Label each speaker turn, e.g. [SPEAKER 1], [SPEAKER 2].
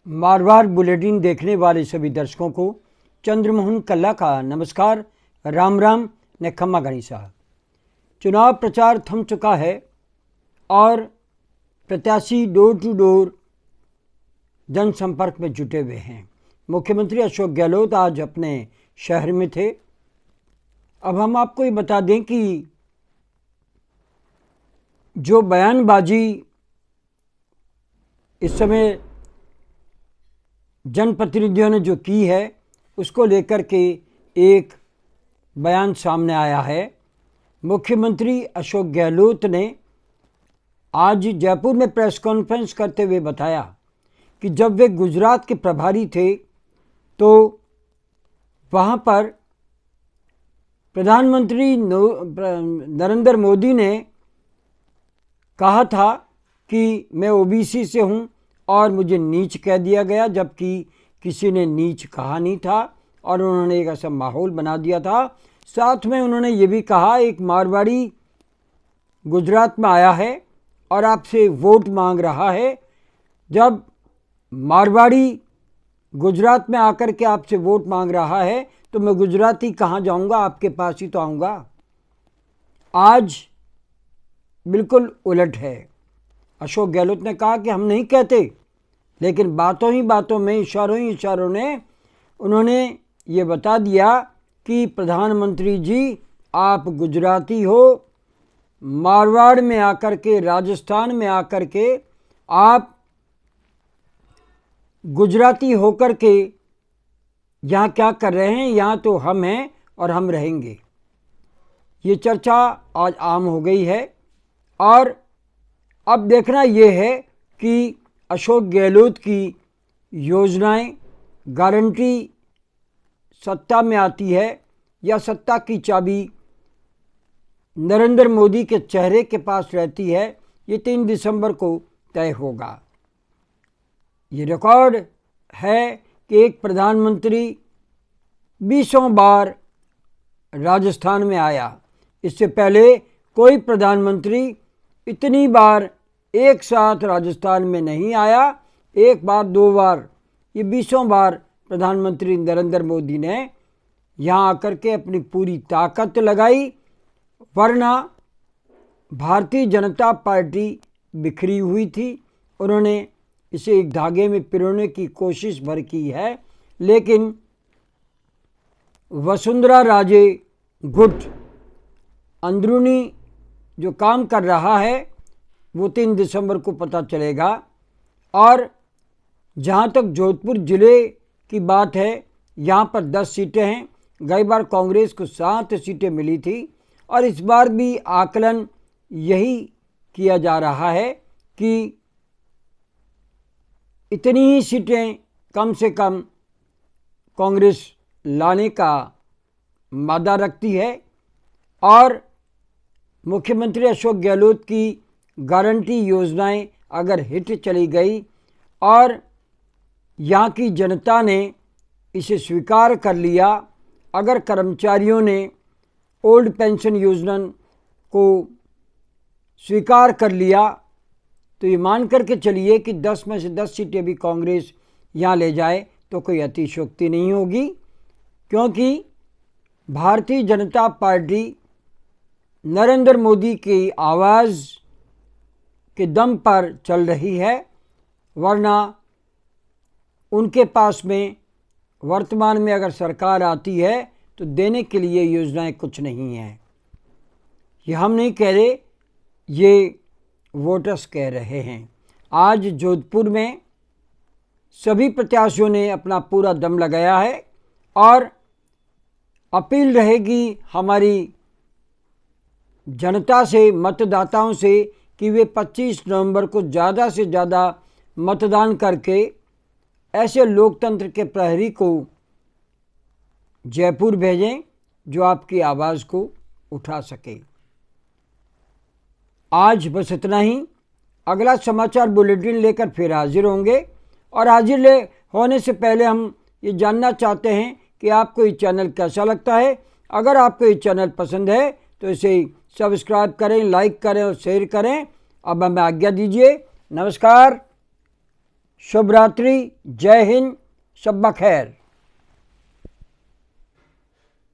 [SPEAKER 1] Marwar bulletin देखने वाले सभी दर्शकों को चंद्रमोहन कल्ला का नमस्कार, राम राम ने खम्मा गणिसा। चुनाव प्रचार थम चुका है और प्रत्याशी डोर टू डोर जनसंपर्क में जुटे हुए हैं। मुख्यमंत्री अशोक गहलोत आज अपने शहर में थे। अब हम आपको ये बता दें कि जो बयानबाजी इस समय जनप्रतिनिधियों ने जो की है उसको लेकर के एक बयान सामने आया है। मुख्यमंत्री अशोक गहलोत ने आज जयपुर में प्रेस कॉन्फ्रेंस करते हुए बताया कि जब वे गुजरात के प्रभारी थे तो वहाँ पर प्रधानमंत्री नरेंद्र मोदी ने कहा था कि मैं ओबीसी से हूँ और मुझे नीच कह दिया गया, जबकि किसी ने नीच कहा नहीं था और उन्होंने एक ऐसा माहौल बना दिया था। साथ में उन्होंने ये भी कहा, एक मारवाड़ी गुजरात में आया है और आपसे वोट मांग रहा है। जब मारवाड़ी गुजरात में आकर के आपसे वोट मांग रहा है तो मैं गुजराती कहाँ जाऊँगा, आपके पास ही तो आऊँगा। आज बिल्कुल उलट है। अशोक गहलोत ने कहा कि हम नहीं कहते, लेकिन बातों ही बातों में, इशारों ही इशारों में उन्होंने ये बता दिया कि प्रधानमंत्री जी आप गुजराती हो, मारवाड़ में आकर के, राजस्थान में आकर के आप गुजराती होकर के यहाँ क्या कर रहे हैं, यहाँ तो हम हैं और हम रहेंगे। ये चर्चा आज आम हो गई है और अब देखना ये है कि अशोक गहलोत की योजनाएं, गारंटी सत्ता में आती है या सत्ता की चाबी नरेंद्र मोदी के चेहरे के पास रहती है। ये 3 दिसंबर को तय होगा। ये रिकॉर्ड है कि एक प्रधानमंत्री 20 बार राजस्थान में आया। इससे पहले कोई प्रधानमंत्री इतनी बार एक साथ राजस्थान में नहीं आया। एक बार, 2 बार, ये 20 बार प्रधानमंत्री नरेंद्र मोदी ने यहाँ आकर के अपनी पूरी ताकत लगाई। वरना भारतीय जनता पार्टी बिखरी हुई थी, उन्होंने इसे एक धागे में पिरोने की कोशिश भर की है, लेकिन वसुंधरा राजे गुट अंदरूनी जो काम कर रहा है वो 3 दिसंबर को पता चलेगा। और जहाँ तक जोधपुर ज़िले की बात है, यहाँ पर 10 सीटें हैं। गई बार कांग्रेस को 7 सीटें मिली थी और इस बार भी आकलन यही किया जा रहा है कि इतनी ही सीटें कम से कम कांग्रेस लाने का मादा रखती है। और मुख्यमंत्री अशोक गहलोत की गारंटी योजनाएं अगर हिट चली गई और यहाँ की जनता ने इसे स्वीकार कर लिया, अगर कर्मचारियों ने ओल्ड पेंशन योजना को स्वीकार कर लिया, तो ये मान करके चलिए कि 10 में से 10 सीटें भी कांग्रेस यहाँ ले जाए तो कोई अतिशयोक्ति नहीं होगी, क्योंकि भारतीय जनता पार्टी नरेंद्र मोदी की आवाज़ के दम पर चल रही है। वरना उनके पास में वर्तमान में अगर सरकार आती है तो देने के लिए योजनाएं कुछ नहीं हैं। ये हम नहीं कह रहे, ये वोटर्स कह रहे हैं। आज जोधपुर में सभी प्रत्याशियों ने अपना पूरा दम लगाया है और अपील रहेगी हमारी जनता से, मतदाताओं से, कि वे 25 नवंबर को ज़्यादा से ज़्यादा मतदान करके ऐसे लोकतंत्र के प्रहरी को जयपुर भेजें जो आपकी आवाज़ को उठा सके। आज बस इतना ही। अगला समाचार बुलेटिन लेकर फिर हाजिर होंगे और हाजिर होने से पहले हम ये जानना चाहते हैं कि आपको ये चैनल कैसा लगता है। अगर आपको ये चैनल पसंद है तो इसे सब्सक्राइब करें, लाइक करें और शेयर करें। अब हमें आज्ञा दीजिए। नमस्कार, शुभ रात्रि, जय हिंद, शब्बा खैर।